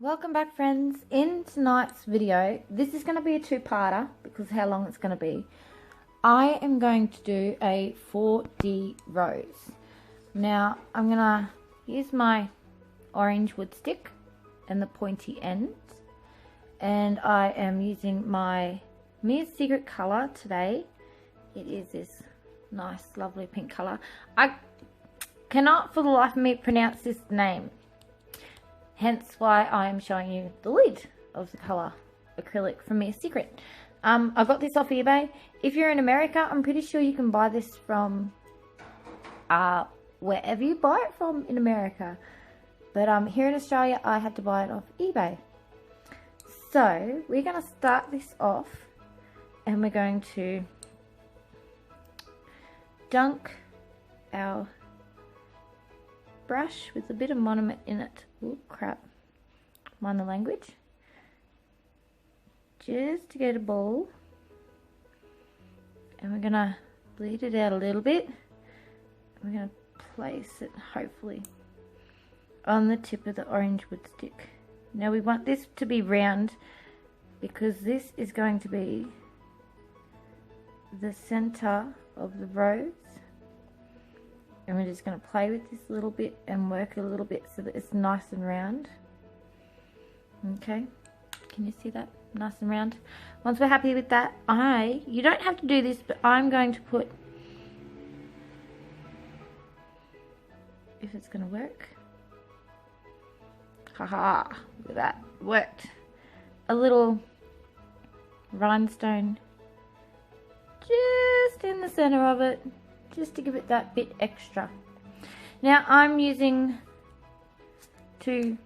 Welcome back, friends. In tonight's video, this is going to be a two-parter because of how long it's going to be. I am going to do a 4D rose. Now, I'm going to use my orange wood stick and the pointy ends. And I am using my Mia's Secret colour today. It is this nice, lovely pink colour. I cannot for the life of me pronounce this name. Hence why I am showing you the lid of the colour acrylic from Mia's Secret. I got this off eBay. If you're in America, I'm pretty sure you can buy this from wherever you buy it from in America. But here in Australia, I had to buy it off eBay. So we're going to start this off and we're going to dunk our brush with a bit of monument in it. Oh crap, mind the language. Just to get a ball, and we're gonna bleed it out a little bit. We're gonna place it hopefully on the tip of the orange wood stick. Now we want this to be round because this is going to be the center of the rose. And we're just going to play with this a little bit and work a little bit so that it's nice and round. Okay, can you see that? Nice and round. Once we're happy with that, you don't have to do this, but I'm going to put, if it's going to work. Haha, look at that, worked. A little rhinestone just in the center of it, just to give it that bit extra. Now I'm using two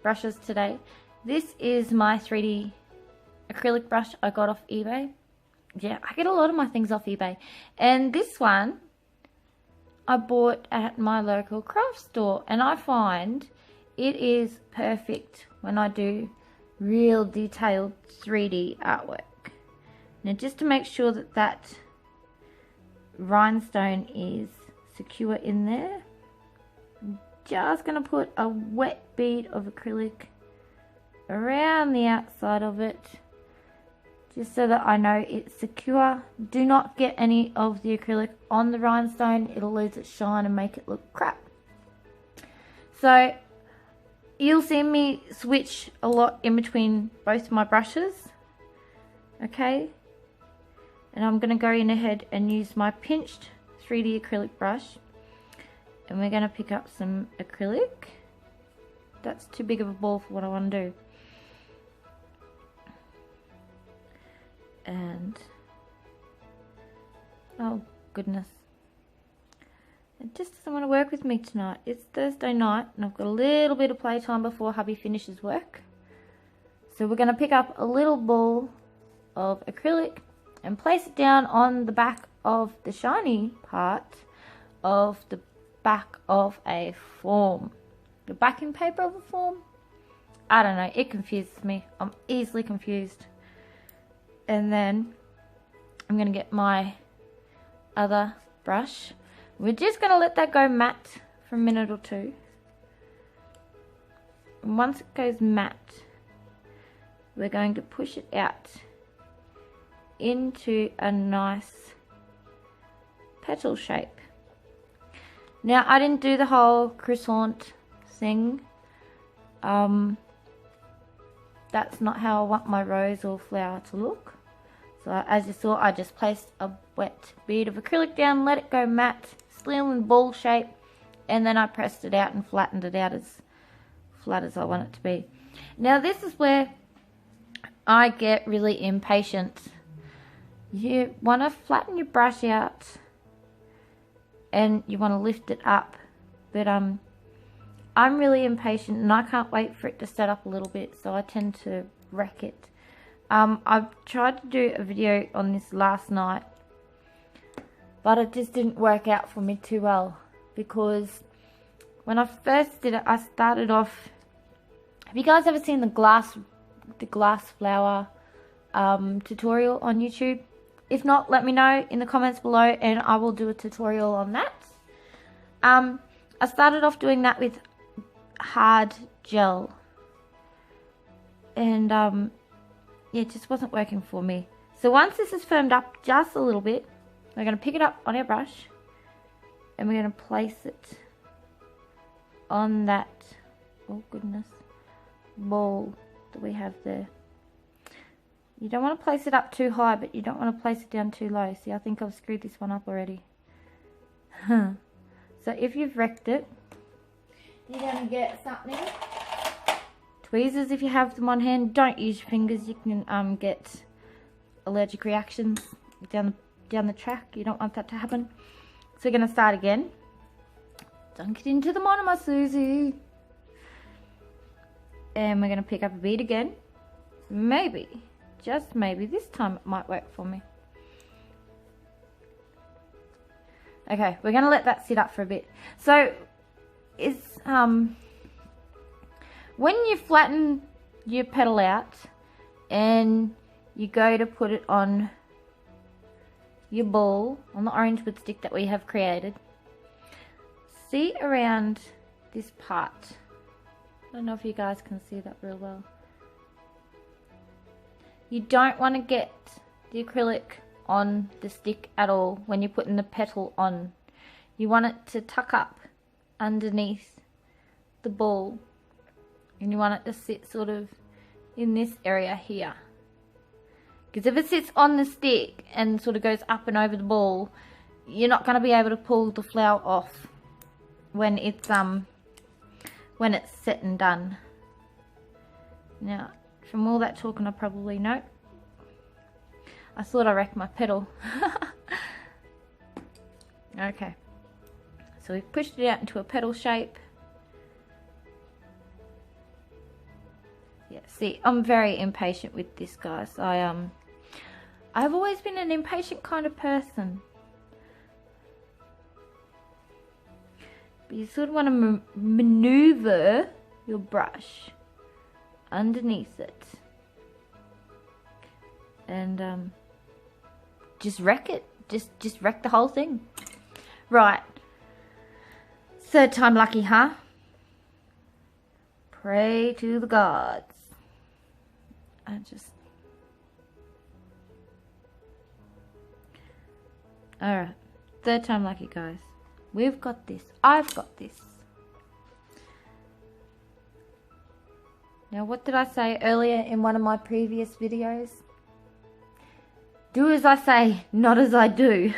brushes today. This is my 3D acrylic brush I got off eBay. Yeah, I get a lot of my things off eBay. And this one I bought at my local craft store, and I find it is perfect when I do real detailed 3D artwork. Now just to make sure that that rhinestone is secure in there, I'm just going to put a wet bead of acrylic around the outside of it, just so that I know it's secure. Do not get any of the acrylic on the rhinestone, it'll lose its shine and make it look crap. So you'll see me switch a lot in between both my brushes, okay? And I'm going to go in ahead and use my pinched 3D acrylic brush. And we're going to pick up some acrylic. That's too big of a ball for what I want to do. And, oh goodness. It just doesn't want to work with me tonight. It's Thursday night and I've got a little bit of playtime before hubby finishes work. So we're going to pick up a little ball of acrylic and place it down on the back of the shiny part of the back of a form. The backing paper of a form? I don't know, it confuses me. I'm easily confused. And then I'm going to get my other brush. We're just going to let that go matte for a minute or two. And once it goes matte, we're going to push it out into a nice petal shape. Now I didn't do the whole croissant thing. That's not how I want my rose or flower to look. So as you saw, I just placed a wet bead of acrylic down, let it go matte, still in ball shape, and then I pressed it out and flattened it out as flat as I want it to be. Now this is where I get really impatient. You want to flatten your brush out and you want to lift it up, but I'm really impatient and I can't wait for it to set up a little bit, so I tend to wreck it. I tried to do a video on this last night, but it just didn't work out for me too well, because when I first did it, I started off, have you guys ever seen the glass flower tutorial on YouTube? If not, let me know in the comments below and I will do a tutorial on that. I started off doing that with hard gel And yeah, it just wasn't working for me. So once this is firmed up just a little bit, we're going to pick it up on our brush and we're going to place it on that, oh goodness, ball that we have there. You don't want to place it up too high, but you don't want to place it down too low. See, I think I've screwed this one up already. So if you've wrecked it, you're going to get something. Tweezers, if you have them on hand. Don't use your fingers. You can get allergic reactions down the track. You don't want that to happen. So we're going to start again. Dunk it into the monomer, Susie. And we're going to pick up a bead again. Maybe, just maybe, this time it might work for me. Okay, we're going to let that sit up for a bit. So, when you flatten your petal out and you go to put it on your ball, on the orange wood stick that we have created, see around this part. I don't know if you guys can see that real well. You don't want to get the acrylic on the stick at all when you're putting the petal on. You want it to tuck up underneath the ball, and you want it to sit sort of in this area here. Because if it sits on the stick and sort of goes up and over the ball, you're not going to be able to pull the flower off when it's set and done. Now, from all that talking, I probably know. I thought I wrecked my petal. Okay, so we've pushed it out into a petal shape. Yeah, see, I'm very impatient with this, guys. I've always been an impatient kind of person. But you sort of want to maneuver your brush underneath it. And just wreck it. Just wreck the whole thing. Right. Third time lucky, huh? Pray to the gods. Alright. Third time lucky, guys. We've got this. I've got this. Now, what did I say earlier in one of my previous videos? Do as I say, not as I do.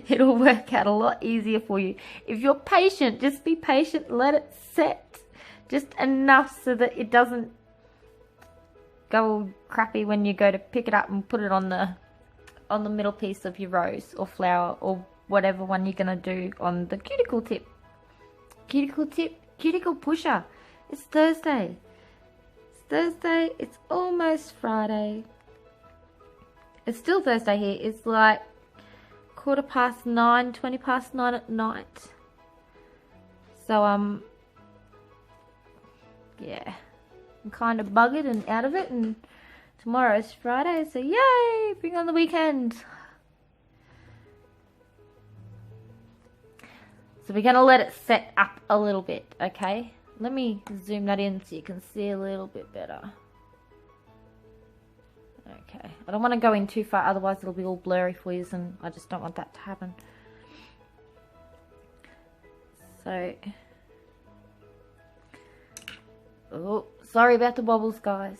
It'll work out a lot easier for you. If you're patient, just be patient. Let it set. Just enough so that it doesn't go all crappy when you go to pick it up and put it on the middle piece of your rose or flower or whatever one you're going to do on the cuticle tip. Cuticle tip, cuticle pusher. It's Thursday. It's Thursday. It's almost Friday. It's still Thursday here. It's like 9:15, 9:20 at night. So, yeah. I'm kind of buggered and out of it, and tomorrow is Friday, so yay! Bring on the weekend. So we're going to let it set up a little bit, okay? Let me zoom that in so you can see a little bit better. Okay, I don't want to go in too far, otherwise it'll be all blurry for you, and I just don't want that to happen. So, oh, sorry about the wobbles, guys.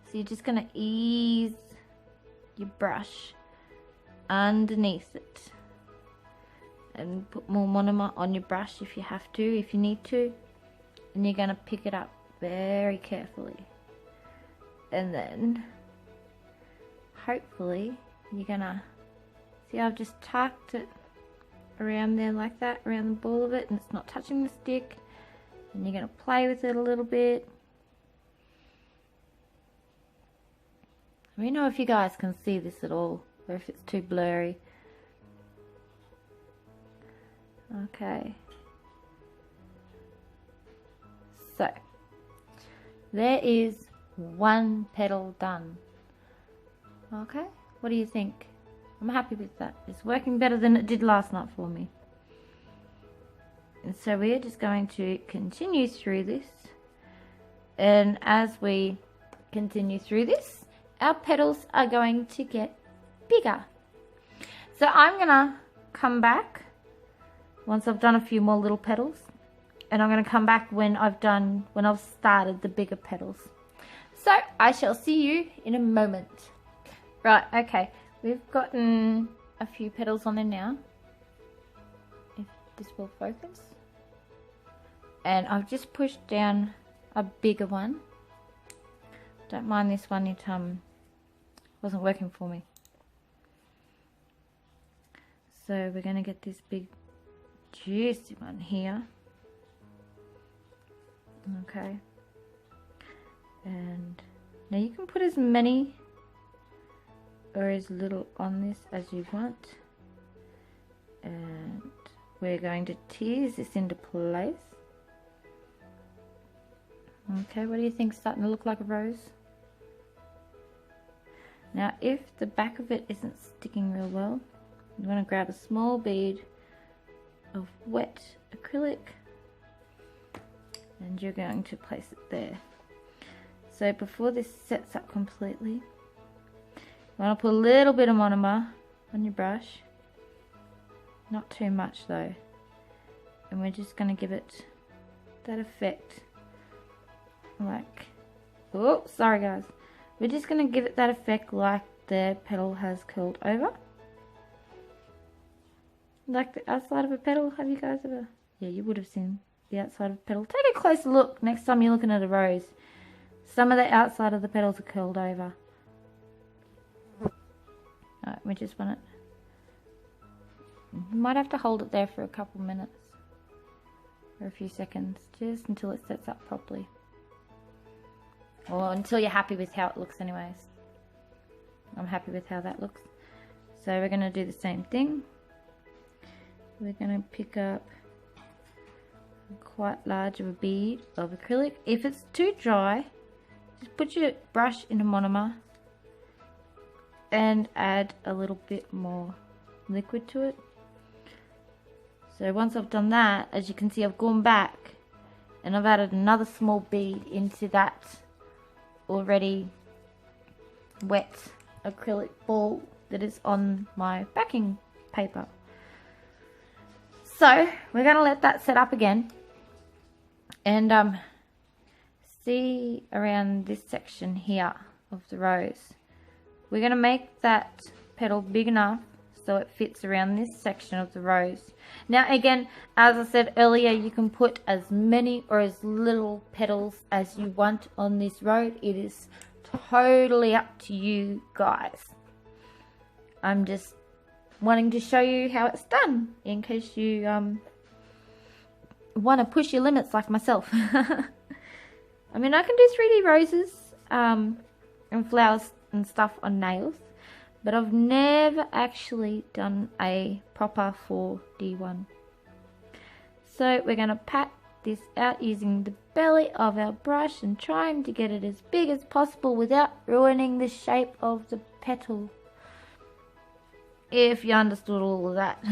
So you're just going to ease your brush underneath it. And put more monomer on your brush if you have to, if you need to. And you're going to pick it up very carefully. And then, hopefully, you're going to... See, I've just tucked it around there like that, around the ball of it, and it's not touching the stick. And you're going to play with it a little bit. Let me know if you guys can see this at all, or if it's too blurry. Okay. So, there is one petal done. Okay, what do you think? I'm happy with that. It's working better than it did last night for me. And so we're just going to continue through this. And as we continue through this, our petals are going to get bigger. So I'm gonna come back once I've done a few more little petals, and I'm gonna come back when I've started the bigger petals. So I shall see you in a moment. Right, okay, we've gotten a few petals on there now, if this will focus. And I've just pushed down a bigger one. Don't mind this one, it wasn't working for me. So we're going to get this big juicy one here. Okay. And now you can put as many or as little on this as you want. And we're going to tease this into place. Okay, what do you think? Starting to look like a rose? Now if the back of it isn't sticking real well, I'm going to grab a small bead of wet acrylic and you're going to place it there. So before this sets up completely, you want to put a little bit of monomer on your brush, not too much though, and we're just going to give it that effect, like, oh sorry guys, we're just going to give it that effect like the petal has curled over, like the outside of a petal. Have you guys ever, yeah, you would have seen the outside of a petal. Take a closer look next time you're looking at a rose. Some of the outside of the petals are curled over. Alright, we just want it. You might have to hold it there for a couple minutes or a few seconds, just until it sets up properly, or until you're happy with how it looks anyways. I'm happy with how that looks. So we're going to do the same thing. We're going to pick up quite large of a bead of acrylic. If it's too dry, just put your brush in a monomer and add a little bit more liquid to it. So once I've done that, as you can see, I've gone back and I've added another small bead into that already wet acrylic ball that is on my backing paper. So we're going to let that set up again, and see around this section here of the rose, we're going to make that petal big enough so it fits around this section of the rose. Now again, as I said earlier, you can put as many or as little petals as you want on this rose. It is totally up to you guys. I'm just wanting to show you how it's done in case you want to push your limits like myself. I mean, I can do 3D roses and flowers and stuff on nails, but I've never actually done a proper 4D one. So we're going to pat this out using the belly of our brush and trying to get it as big as possible without ruining the shape of the petal. If you understood all of that.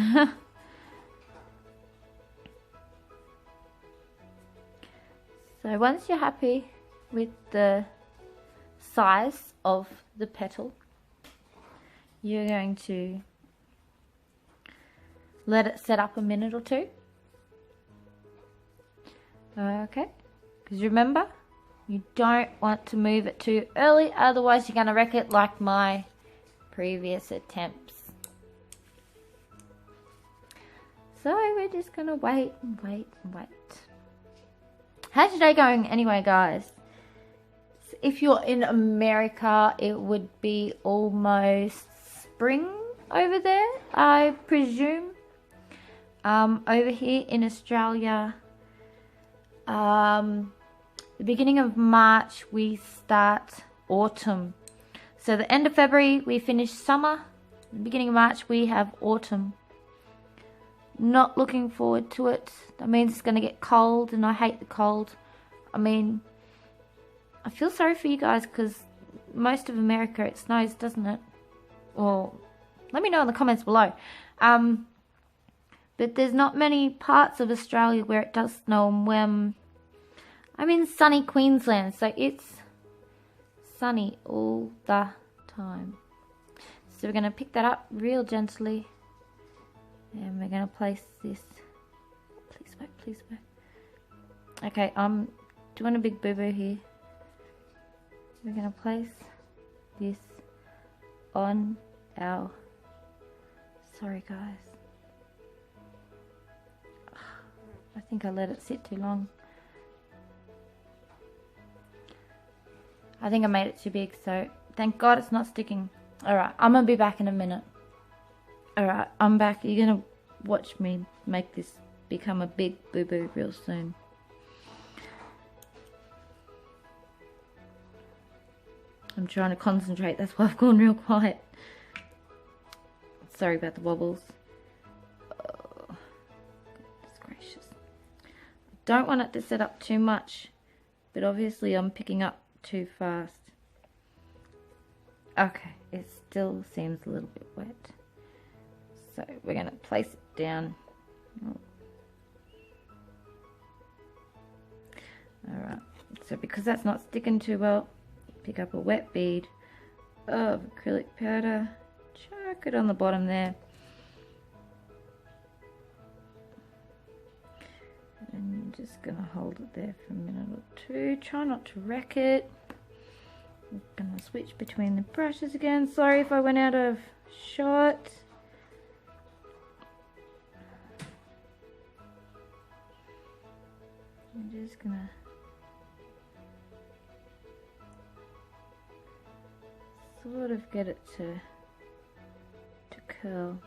So once you're happy with the size of the petal, you're going to let it set up a minute or two. Okay, because remember, you don't want to move it too early, otherwise you're going to wreck it like my previous attempts. So we're just going to wait and wait and wait. How's your day going anyway, guys? So if you're in America, it would be almost spring over there, I presume. Over here in Australia, the beginning of March we start autumn. So the end of February we finish summer, the beginning of March we have autumn. Not looking forward to it. That means it's going to get cold, and I hate the cold. I mean, I feel sorry for you guys because most of America it snows, doesn't it? Or Let me know in the comments below. But there's not many parts of Australia where it does snow, and when I'm in sunny Queensland, so it's sunny all the time. So we're going to pick that up real gently, and we're going to place this. Please work, please work. Okay, I'm doing a big boo-boo here. We're going to place this on our, sorry guys, I think I let it sit too long. I think I made it too big, so thank God it's not sticking. Alright, I'm going to be back in a minute. Alright, I'm back. You're going to watch me make this become a big boo-boo real soon. I'm trying to concentrate, that's why I've gone real quiet. Sorry about the wobbles. Oh, goodness gracious. I don't want it to set up too much, but obviously I'm picking up too fast. Okay, it still seems a little bit wet. So we're going to place it down. Alright, so because that's not sticking too well, pick up a wet bead of acrylic powder, chuck it on the bottom there, and you're just going to hold it there for a minute or two. Try not to wreck it. I'm going to switch between the brushes again. Sorry if I went out of shot. I'm just going to sort of get it to curl.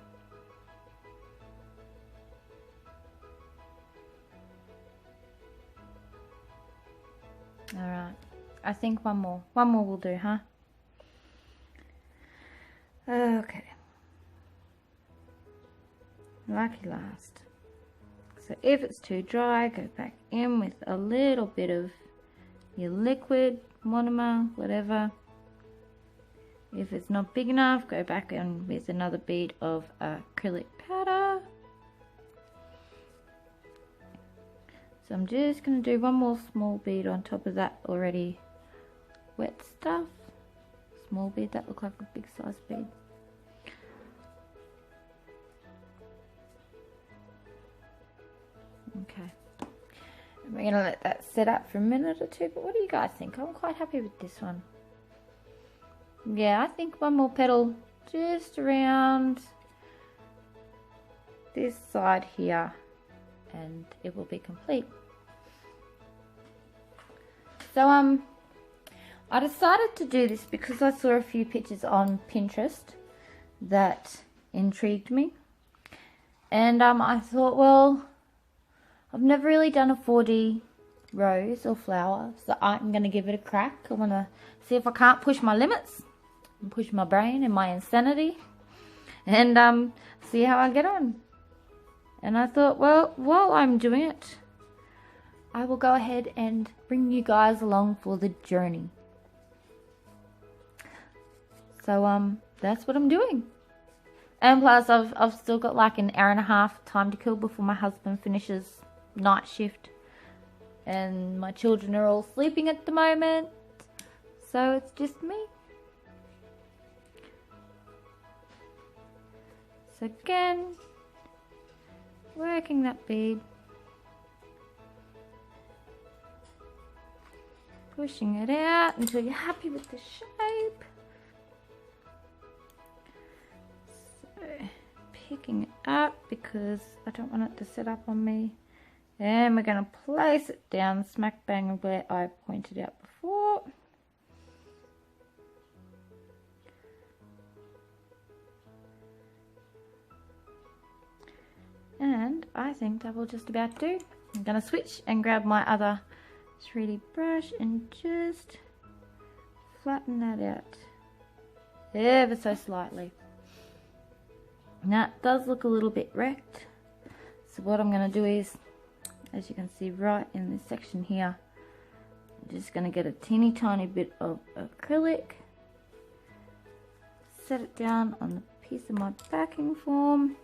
Alright, I think one more will do, huh? Okay, lucky last. So if it's too dry, go back in with a little bit of your liquid, monomer, whatever. If it's not big enough, go back in with another bead of acrylic powder. So I'm just going to do one more small bead on top of that already wet stuff. Small bead, that looked like a big size bead. Okay. And we're going to let that set up for a minute or two, but what do you guys think? I'm quite happy with this one. Yeah, I think one more petal just around this side here and it will be complete. So I decided to do this because I saw a few pictures on Pinterest that intrigued me, and I thought, well, I've never really done a 4D rose or flower, so I'm going to give it a crack. I want to see if I can't push my limits and push my brain and my insanity, and see how I get on. And I thought, well, while I'm doing it, I will go ahead and bring you guys along for the journey. So that's what I'm doing. And plus I've still got like an hour and a half time to kill before my husband finishes night shift, and my children are all sleeping at the moment, so it's just me. So again, working that bead, pushing it out until you're happy with the shape. So picking it up because I don't want it to set up on me, and we're going to place it down smack bang where I pointed out before. And I think that will just about do. I'm going to switch and grab my other 3D brush and just flatten that out ever so slightly. Now it does look a little bit wrecked, so what I'm going to do is, as you can see right in this section here, I'm just going to get a teeny tiny bit of acrylic, set it down on the piece of my backing form.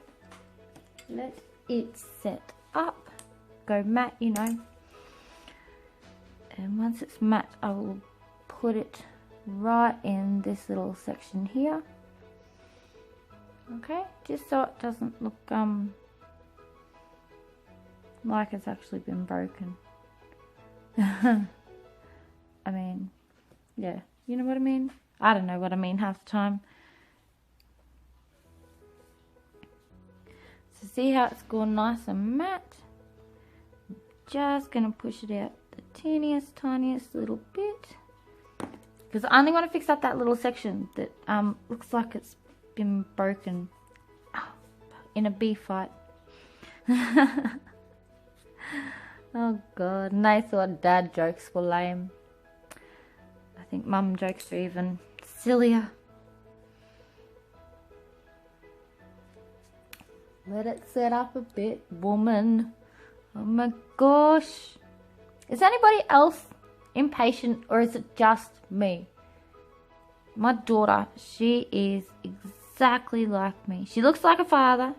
Let it set up. Go matte, you know. And once it's matte, I will put it right in this little section here. Okay, just so it doesn't look like it's actually been broken. I mean, yeah, you know what I mean? I don't know what I mean half the time. So see how it's gone nice and matte? I'm just gonna push it out the tiniest little bit, because I only want to fix up that little section that looks like it's been broken in a bee fight. Oh god, and they thought dad jokes were lame. I think mum jokes are even sillier. Let it set up a bit, woman. Oh my gosh. Is anybody else impatient, or is it just me? My daughter, she is exactly like me. She looks like a father,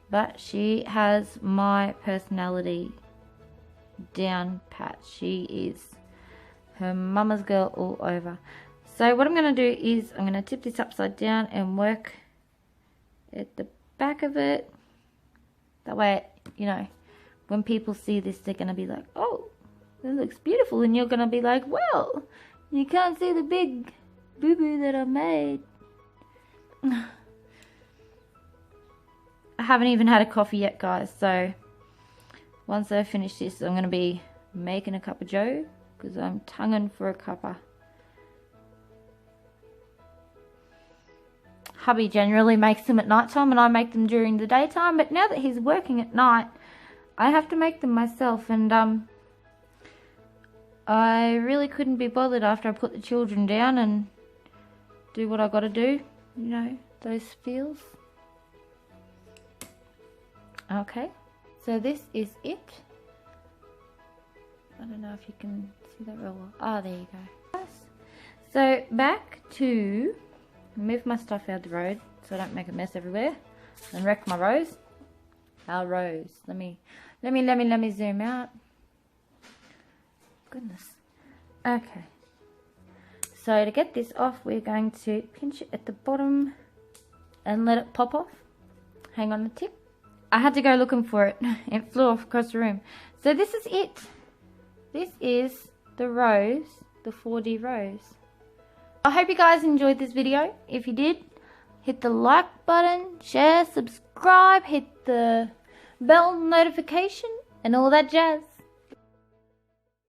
but she has my personality down pat. She is her mama's girl all over. So what I'm going to do is I'm going to tip this upside down and work at the back of it. That way, you know, when people see this, they're going to be like, oh, it looks beautiful. And you're going to be like, well, you can't see the big boo-boo that I made. I haven't even had a coffee yet, guys, so once I finish this, I'm going to be making a cup of joe, because I'm tonguing for a cuppa. Hubby generally makes them at night time and I make them during the daytime, but now that he's working at night, I have to make them myself, and I really couldn't be bothered after I put the children down and do what I got to do, you know, those feels. Okay, so this is it. I don't know if you can see that real well. Oh, there you go. So back to move my stuff out the road so I don't make a mess everywhere and wreck my rose. Our rose. Let me zoom out. Goodness. Okay. So to get this off, we're going to pinch it at the bottom and let it pop off. Hang on the tip. I had to go looking for it. It flew off across the room. So this is it. This is the rose, the 4D rose. I hope you guys enjoyed this video. If you did, hit the like button, share, subscribe, hit the bell notification, and all that jazz.